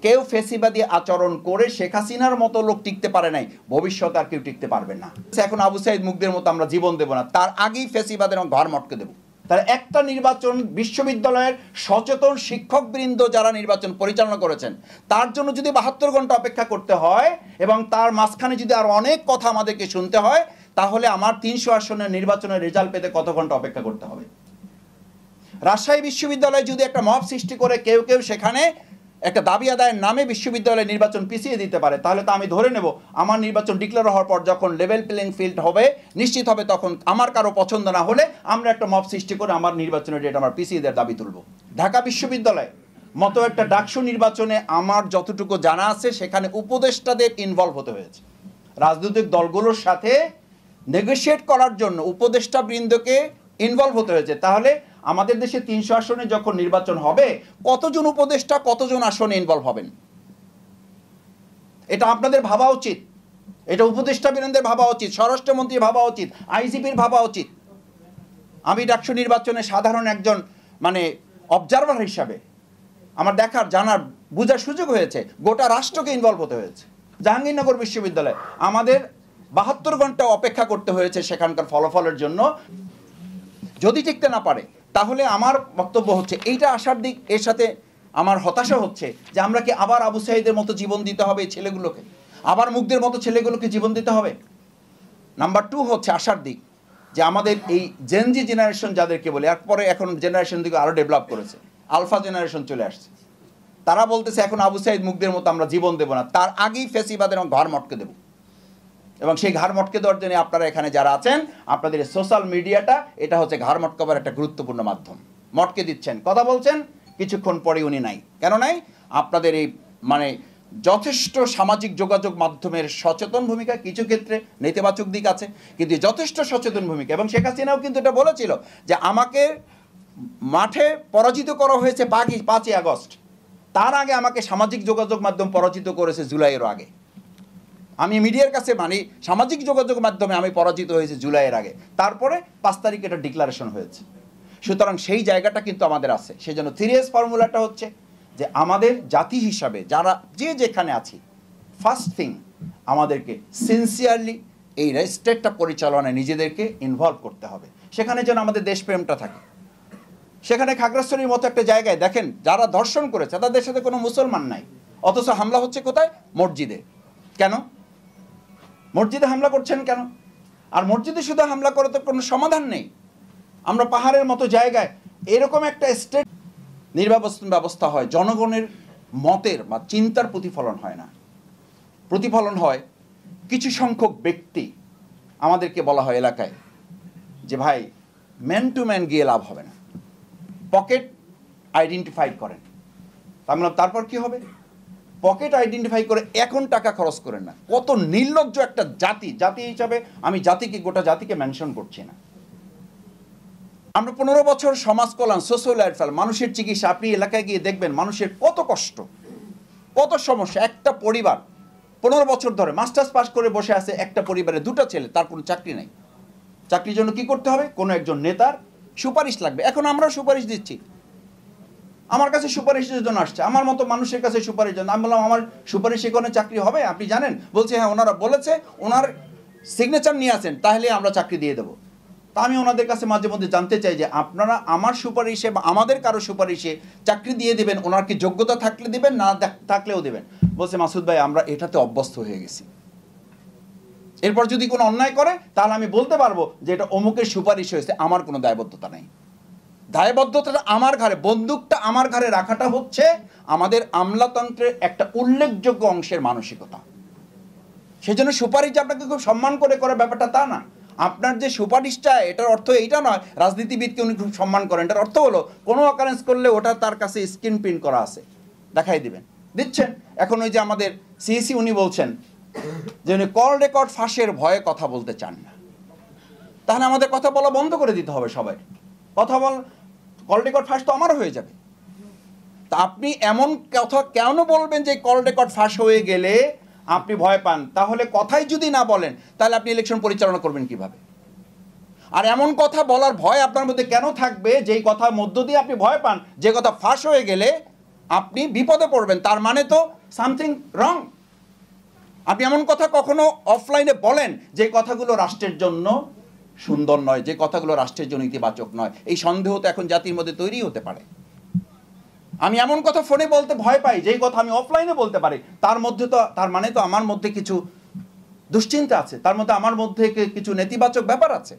কেউ ফেসিবাদী আচরণ করে শেখ হাসিনার মতো লোক টিকতে পারে নাই, ভবিষ্যতে আর কেউ টিকতে পারবে না। এখন আবু সাইদ মুগ্ধের মতো আমরা জীবন দেব না, তার আগেই ফেসিবাদের ঘর মটকে দেব। তার একটা নির্বাচন বিশ্ববিদ্যালয়ের সচেতন শিক্ষকবৃন্দ যারা নির্বাচন পরিচালনা করেছেন তার জন্য যদি 72 ঘন্টা অপেক্ষা করতে হয় এবং তার মাঝখানে যদি আর অনেক কথা আমাদেরকে শুনতে হয়, তাহলে আমার 300 আসনের নির্বাচনের রেজাল্ট পেতে কত ঘন্টা অপেক্ষা করতে হবে? রাজশাহী বিশ্ববিদ্যালয়ে যদি একটা মব সৃষ্টি করে কেউ কেউ সেখানে একটা দাবি আদায়ের নামে বিশ্ববিদ্যালয়ের নির্বাচন পিছিয়ে দিতে পারে, তাহলে তো আমি ধরে নেব আমার নির্বাচন ডিক্লেয়ার হওয়ার পর যখন লেভেল প্লেইং ফিল্ড হবে, নিশ্চিত হবে, তখন আমার কারো পছন্দ না হলে আমরা একটা মব সৃষ্টি করে আমার নির্বাচনের ডেট আমার পিছিয়ে দেওয়ার দাবি তুলব। ঢাকা বিশ্ববিদ্যালয় মতো একটা ডাকসু নির্বাচনে আমার যতটুকু জানা আছে সেখানে উপদেষ্টাদের ইনভলভ হতে হয়েছে। রাজনৈতিক দলগুলোর সাথে নেগোশিয়েট করার জন্য উপদেষ্টাবৃন্দকে ইনভলভ হতে হয়েছে। তাহলে আমাদের দেশে 300 আসনে যখন নির্বাচন হবে, কতজন উপদেষ্টা কতজন আসনে ইনভলভ হবেন? এটা আপনাদের ভাবা উচিত, এটা উপদেষ্টাবৃন্দের ভাবা উচিত, স্বরাষ্ট্রমন্ত্রীর ভাবা উচিত, আইজিপির ভাবা উচিত। আমি ডাকসু নির্বাচনে সাধারণ একজন অবজারভার হিসাবে আমার দেখার, জানার, বোঝার সুযোগ হয়েছে। গোটা রাষ্ট্রকে ইনভলভ হতে হয়েছে। জাহাঙ্গীরনগর বিশ্ববিদ্যালয়ে আমাদের 72 ঘন্টা অপেক্ষা করতে হয়েছে সেখানকার ফলাফলের জন্য। যদি টিকতে না পারে তাহলে আমার বক্তব্য হচ্ছে এইটা আসার দিক। এর সাথে আমার হতাশা হচ্ছে যে আমরা কি আবার আবু সাইদের মতো জীবন দিতে হবে এই ছেলেগুলোকে, আবার মুগ্ধের মতো ছেলেগুলোকে জীবন দিতে হবে? নাম্বার 2 হচ্ছে আসার দিক যে আমাদের এই জেনজি জেনারেশন যাদেরকে বলে, এরপরে এখন জেনারেশন দিকে আরও ডেভেলপ করেছে, আলফা জেনারেশন চলে আসছে। তারা বলতেছে এখন আবু সাইদ মুগ্ধের মতো আমরা জীবন দেব না, তার আগেই ফেসিবাদের ঘর মটকে দেব। এবং সেই ঘাড় মটকে দেওয়ার জন্য আপনারা এখানে যারা আছেন, আপনাদের সোশ্যাল মিডিয়াটা এটা হচ্ছে ঘাড় মটকাবার একটা গুরুত্বপূর্ণ মাধ্যম। মটকে দিচ্ছেন, কথা বলছেন, কিছুক্ষণ পরে উনি নাই। কেন নাই? আপনাদের এই যথেষ্ট সামাজিক যোগাযোগ মাধ্যমের সচেতন ভূমিকা, কিছু ক্ষেত্রে নেতিবাচক দিক আছে, কিন্তু যথেষ্ট সচেতন ভূমিকা। এবং শেখ হাসিনাও কিন্তু এটা বলেছিল যে আমাকে মাঠে পরাজিত করা হয়েছে 5ই আগস্ট, তার আগে আমাকে সামাজিক যোগাযোগ মাধ্যম পরাজিত করেছে জুলাইয়ের আগে। আমি মিডিয়ার কাছে সামাজিক যোগাযোগ মাধ্যমে আমি পরাজিত হয়েছি জুলাইয়ের আগে, তারপরে 5 তারিখে এটা ডিক্লারেশন হয়েছে। সুতরাং সেই জায়গাটা কিন্তু আমাদের আছে। সেই জন্য 3S ফর্মুলাটা হচ্ছে যে আমাদের জাতি হিসাবে যারা যেখানে আছি, ফার্স্ট থিং আমাদেরকে সিনসিয়ারলি এই স্টেটটা পরিচালনায় নিজেদেরকে ইনভলভ করতে হবে। সেখানে যেন আমাদের দেশপ্রেমটা থাকে। সেখানে খাগড়াছড়ির মতো একটা জায়গায় দেখেন যারা ধর্ষণ করেছে তাদের সাথে কোনো মুসলমান নাই, অথচ হামলা হচ্ছে কোথায়? মসজিদে। কেন মসজিদে হামলা করছেন কেন? আর মসজিদে শুধু হামলা করে তো কোনো সমাধান নেই। আমরা পাহাড়ের মতো জায়গায় এরকম একটা স্টেট নির্বাচন ব্যবস্থা হয়, জনগণের মতের বা চিন্তার প্রতিফলন হয় না, প্রতিফলন হয় কিছু সংখ্যক ব্যক্তি। আমাদেরকে বলা হয় এলাকায় যে ভাই ম্যান টু ম্যান গিয়ে লাভ হবে না, পকেট আইডেন্টিফাই করেন। তারপর কি হবে? পকেট আইডেন্টিফাই করে এখন টাকা খরচ করেন না। কত নির্লজ্জ একটা জাতি হিসাবে আমি গোটা জাতিকে মেনশন করছি না। আমরা 15 বছর সমাজ কল্যাণ, সোশ্যাল ওয়েলফেয়ার, মানুষের চিকিৎসা, আপনি এলাকায় গিয়ে দেখবেন মানুষের কত কষ্ট, কত সমস্যা। একটা পরিবার 15 বছর ধরে মাস্টার্স পাস করে বসে আছে, একটা পরিবারে 2টা ছেলে, তার কোনো চাকরি নেই। চাকরির জন্য কি করতে হবে? কোনো একজন নেতার সুপারিশ লাগবে। এখন আমরাও সুপারিশ দিচ্ছি, আমার কাছে সুপারিশের জন্য আসছে, আমার মতো মানুষের কাছে সুপারিশ জন্য। আমি বললাম আমার সুপারিশে কোনো চাকরি হবে আপনি জানেন? বলছে হ্যাঁ, ওনারা বলেছে, ওনার সিগনেচার নিয়ে আসেন, তাহলে আমরা চাকরি দিয়ে দেবো। তা আমি ওনাদের কাছে মাঝে মধ্যে জানতে চাই যে আপনারা আমার সুপারিশে বা আমাদের কারো সুপারিশে চাকরি দিয়ে দেবেন, ওনার কি যোগ্যতা থাকলে দেবেন, না থাকলেও দেবেন? বলছে মাসুদ ভাই আমরা এটাতে অভ্যস্ত হয়ে গেছি, এরপর যদি কোনো অন্যায় করে তাহলে আমি বলতে পারবো যে এটা অমুকের সুপারিশ হয়েছে, আমার কোনো দায়বদ্ধতা নেই। দায়বদ্ধতাটা আমার ঘাড়ে, বন্দুকটা আমার ঘাড়ে রাখাটা হচ্ছে আমাদের আমলাতন্ত্রের একটা উল্লেখযোগ্য অংশের মানসিকতা। সেজন্য সুপারিশ যে আপনাকে খুব সম্মান করে ব্যাপারটা তা না। আপনার যে সুপারিশটা, এটার অর্থ এইটা নয় রাজনীতিবিদকে উনি খুব সম্মান করেন। এটার অর্থ হলো কোনো অকারেন্স করলে ওটা তার কাছে স্ক্রিন প্রিন্ট করা আছে, দেখাই দিচ্ছেন। এখন ওই যে আমাদের সিইসি উনি বলছেন যে উনি কল রেকর্ড ফাঁসের ভয়ে কথা বলতে চান না। তাহলে আমাদের কথা বলা বন্ধ করে দিতে হবে। সবাই কথা কল রেকর্ড ফাঁস তো আমারও হয়ে যাবে। তা আপনি এমন কথা কেন বলবেন যে কল রেকর্ড ফাঁস হয়ে গেলে আপনি ভয় পান? তাহলে কথাই যদি না বলেন তাহলে আপনি ইলেকশন পরিচালনা করবেন কিভাবে? আর এমন কথা বলার ভয় আপনার মধ্যে কেন থাকবে যেই কথার মধ্য দিয়ে আপনি ভয় পান, যে কথা ফাঁস হয়ে গেলে আপনি বিপদে পড়বেন, তার মানে তো সামথিং রং। আপনি এমন কথা কখনো অফলাইনে বলেন যে কথাগুলো রাষ্ট্রের জন্য সুন্দর নয়, যে কথাগুলো রাষ্ট্রের জন্য ইতিবাচক নয়, এই সন্দেহ তো এখন জাতির মধ্যে তৈরি হতে পারে। আমি এমন কথা ফোনে বলতে ভয় পাই যেই কথা আমি অফলাইনে বলতে পারি, তার মানে তো আমার মধ্যে কিছু দুশ্চিন্তা আছে, তার মধ্যে আমার মধ্যে কিছু নেতিবাচক ব্যাপার আছে।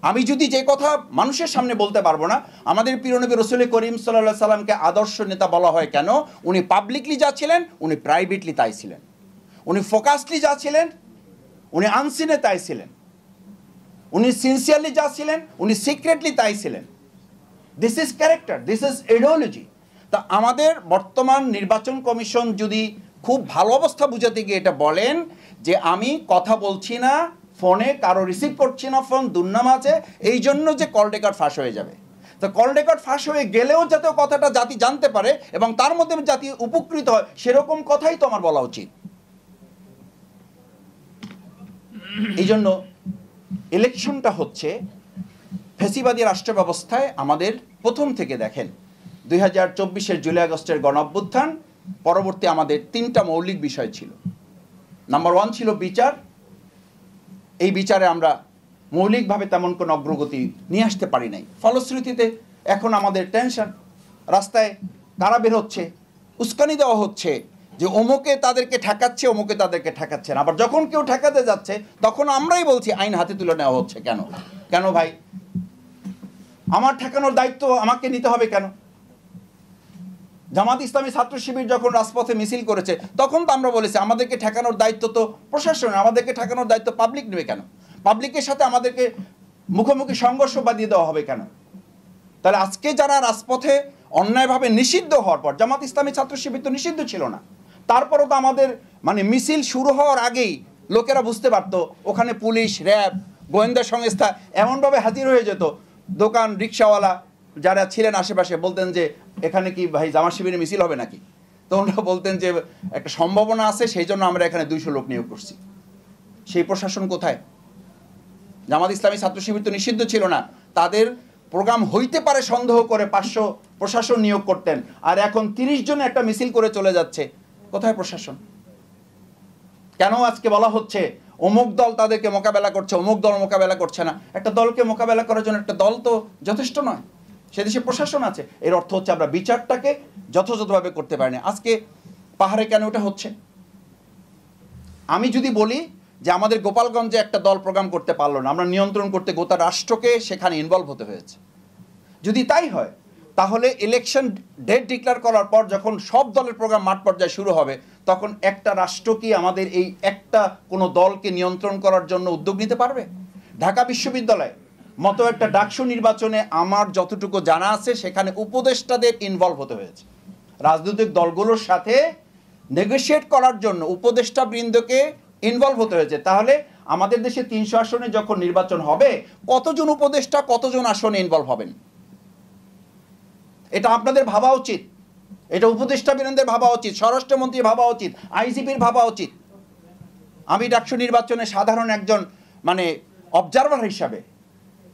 আমি যদি যে কথা মানুষের সামনে বলতে পারবো না, আমাদের প্রিয় নবী রাসূল করিম সাল্লাল্লাহু আলাইহি সাল্লামকে আদর্শ নেতা বলা হয় কেন? উনি পাবলিকলি যা ছিলেন উনি প্রাইভেটলি তাই ছিলেন, উনি ফোকাসলি যা ছিলেন উনি আনসিনে তাই ছিলেন, উনি সিনসিয়ারলি যা ছিলেন উনি সিক্রেটলি তাই ছিলেন। This is character, this is ideology. তা আমাদের বর্তমান নির্বাচন কমিশন যদি খুব ভালো অবস্থা বুঝাতে গিয়ে এটা বলেন যে আমি কথা বলছি না, ফোনে কারো রিসিভ করছি না, ফোন দুর্নাম আছে, এই জন্য যে কল রেকর্ড ফাঁস হয়ে যাবে। তো কল রেকর্ড ফাঁস হয়ে গেলেও যাতে কথাটা জাতি জানতে পারে এবং তার মধ্যে জাতি উপকৃত হয়, সেরকম কথাই তো আমার বলা উচিত। এই জন্য ইলেকশনটা হচ্ছে ফ্যাসিবাদী রাষ্ট্র ব্যবস্থায় আমাদের প্রথম থেকে দেখেন 2024-এর জুলাই আগস্টের গণঅভ্যুত্থান পরবর্তী আমাদের 3টা মৌলিক বিষয় ছিল। নাম্বার 1 ছিল বিচার। এই বিচারে আমরা মৌলিকভাবে তেমন কোনো অগ্রগতি নিয়ে আসতে পারি নাই। ফলশ্রুতিতে এখন আমাদের টেনশন, রাস্তায় কারা বের হচ্ছে, উস্কানি দেওয়া হচ্ছে যে অমুকে তাদেরকে ঠেকাচ্ছে, অমুকে তাদেরকে ঠেকাচ্ছে না। আবার যখন কেউ ঠেকাতে যাচ্ছে তখন আমরাই বলছি আইন হাতে তুলে নেওয়া হচ্ছে। কেন কেন ভাই? আমার ঠেকানোর দায়িত্ব আমাকে নিতে হবে কেন? জামাত ইসলামী ছাত্র শিবির যখন রাজপথে মিছিল করেছে তখন তো আমরা বলেছি আমাদেরকে ঠেকানোর দায়িত্ব তো প্রশাসনের, আমাদেরকে ঠেকানোর দায়িত্ব পাবলিক নেবে কেন? পাবলিকের সাথে আমাদেরকে মুখোমুখি সংঘর্ষ বাঁধিয়ে দেওয়া হবে কেন? তাহলে আজকে যারা রাজপথে অন্যায়ভাবে নিষিদ্ধ হওয়ার পর, জামাত ইসলামী ছাত্র শিবির তো নিষিদ্ধ ছিল না, তারপরও তো আমাদের মানে মিছিল শুরু হওয়ার আগেই লোকেরা বুঝতে পারতো ওখানে পুলিশ, র্যাব, গোয়েন্দা সংস্থা এমনভাবে হাজির হয়ে যেত, দোকান, রিক্সাওয়ালা যারা ছিলেন আশেপাশে বলতেন যে এখানে কি ভাই জামাত শিবিরের মিছিল হবে নাকি? তো ওনারা বলতেন যে একটা সম্ভাবনা আছে, সেই জন্য আমরা এখানে 200 লোক নিয়োগ করছি। সেই প্রশাসন কোথায়? জামাত ইসলামী ছাত্র শিবির তো নিষিদ্ধ ছিল না, তাদের প্রোগ্রাম হইতে পারে সন্দেহ করে 500 প্রশাসন নিয়োগ করতেন, আর এখন 30 জন একটা মিছিল করে চলে যাচ্ছে। কোথায় প্রশাসন? কেন আজকে বলা হচ্ছে অমুক দল তাদেরকে মোকাবেলা করছে, অমুক দল মোকাবেলা করছে না? একটা দলকে মোকাবেলা করার জন্য একটা দল তো যথেষ্ট নয়, সে দেশে প্রশাসন আছে। এর অর্থ হচ্ছে আমরা বিচারটাকে যথাযথভাবে করতে পারি না। আজকে পাহাড়ে কেন ওটা হচ্ছে? আমি যদি বলি যে আমাদের গোপালগঞ্জে একটা দল প্রোগ্রাম করতে পারলো না, আমরা নিয়ন্ত্রণ করতে গোটা রাষ্ট্রকে সেখানে ইনভলভ হতে হয়েছে। যদি তাই হয় তাহলে ইলেকশন ডেট ডিক্লেয়ার করার পর যখন সব দলের প্রোগ্রাম মাঠ পর্যায়ে শুরু হবে, তখন একটা রাষ্ট্র কি আমাদের এই একটা কোনো দলকে নিয়ন্ত্রণ করার জন্য উদ্যোগ নিতে পারবে? ঢাকা বিশ্ববিদ্যালয় মতো একটা ডাকসু নির্বাচনে আমার যতটুকু জানা আছে সেখানে উপদেষ্টাদের ইনভলভ হতে হয়েছে। রাজনৈতিক দলগুলোর সাথে নেগোশিয়েট করার জন্য উপদেষ্টা বৃন্দকে ইনভলভ হতে হয়েছে। তাহলে আমাদের দেশে 300 আসনে যখন নির্বাচন হবে, কতজন উপদেষ্টা কতজন আসনে ইনভলভ হবেন? এটা আপনাদের ভাবা উচিত, এটা উপদেষ্টা বৃন্দের ভাবা উচিত, স্বরাষ্ট্রমন্ত্রী ভাবা উচিত, আইজিপির ভাবা উচিত। আমি ডাকসু নির্বাচনে সাধারণ একজন মানে অবজারভার হিসাবে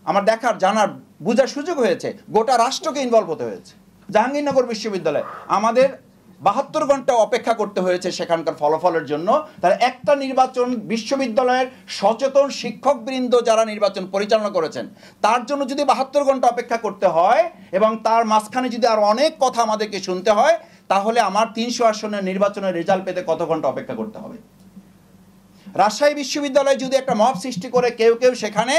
আমার দেখার, জানার, বোঝার সুযোগ হয়েছে। গোটা রাষ্ট্রকে ইনভলভ হতে হয়েছে। জাহাঙ্গীরনগর বিশ্ববিদ্যালয় আমাদের 72 ঘন্টা অপেক্ষা করতে হয়েছে সেখানকার ফলাফলের জন্য। তাহলে একটা নির্বাচন বিশ্ববিদ্যালয়ের সচেতন শিক্ষকবৃন্দ যারা নির্বাচন পরিচালনা করেছেন তার জন্য যদি 72 ঘন্টা অপেক্ষা করতে হয় এবং তার মাঝখানে যদি আরো অনেক কথা আমাদেরকে শুনতে হয়, তাহলে আমার 300 আসনের নির্বাচনের রেজাল্ট পেতে কত ঘন্টা অপেক্ষা করতে হবে? রাজশাহী বিশ্ববিদ্যালয়ে যদি একটা মব সৃষ্টি করে কেউ কেউ সেখানে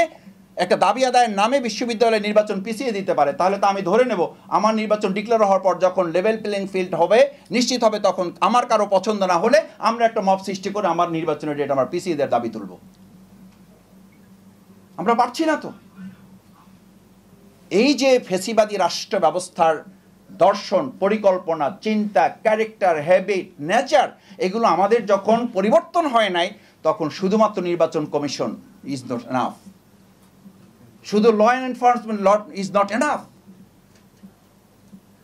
একটা দাবি আদায়ের নামে বিশ্ববিদ্যালয়ের নির্বাচন পিছিয়ে দিতে পারে, তাহলে তো আমি ধরে নেব আমার নির্বাচন ডিক্লেয়ার হওয়ার পর যখন লেভেল প্লেইং ফিল্ড হবে, নিশ্চিত হবে, তখন আমার কারো পছন্দ না হলে আমরা একটা মব সৃষ্টি করে আমার নির্বাচনের ডেট আমার পিছিয়ে দেওয়ার দাবি তুলব। আমরা পারছি না তো। এই যে ফ্যাসিবাদী রাষ্ট্র ব্যবস্থার দর্শন, পরিকল্পনা, চিন্তা, ক্যারেক্টার, হ্যাবিট, নেচার, এগুলো আমাদের যখন পরিবর্তন হয় নাই, তখন শুধুমাত্র নির্বাচন কমিশন ইজ নট এনাফ। শুধু law enforcement law is not enough.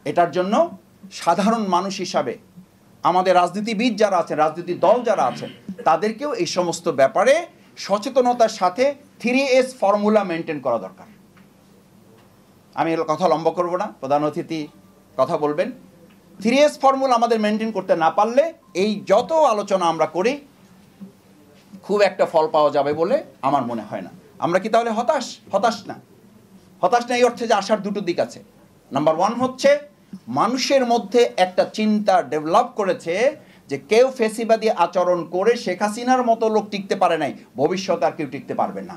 এটার জন্য সাধারণ মানুষ হিসাবে আমাদের রাজনীতিবিদ যারা আছেন, রাজনীতি দল যারা আছেন, তাদেরকেও এই সমস্ত ব্যাপারে সচেতনতার সাথে 3S ফর্মুলা মেনটেন করা দরকার। আমি এর কথা লম্বা করব না, প্রধান অতিথি কথা বলবেন। 3S ফর্মুলা আমাদের মেনটেন করতে না পারলে এই যত আলোচনা আমরা করি খুব একটা ফল পাওয়া যাবে বলে আমার মনে হয় না। আমরা কি তাহলে হতাশ না এই অর্থে যে আসার দুটো দিক আছে। নাম্বার 1 হচ্ছে মানুষের মধ্যে একটা চিন্তা ডেভেলপ করেছে যে কেউ ফেসিবাদী আচরণ করে শেখ হাসিনার মতো লোক টিকতে পারে নাই, ভবিষ্যতে আর কেউ টিকতে পারবে না।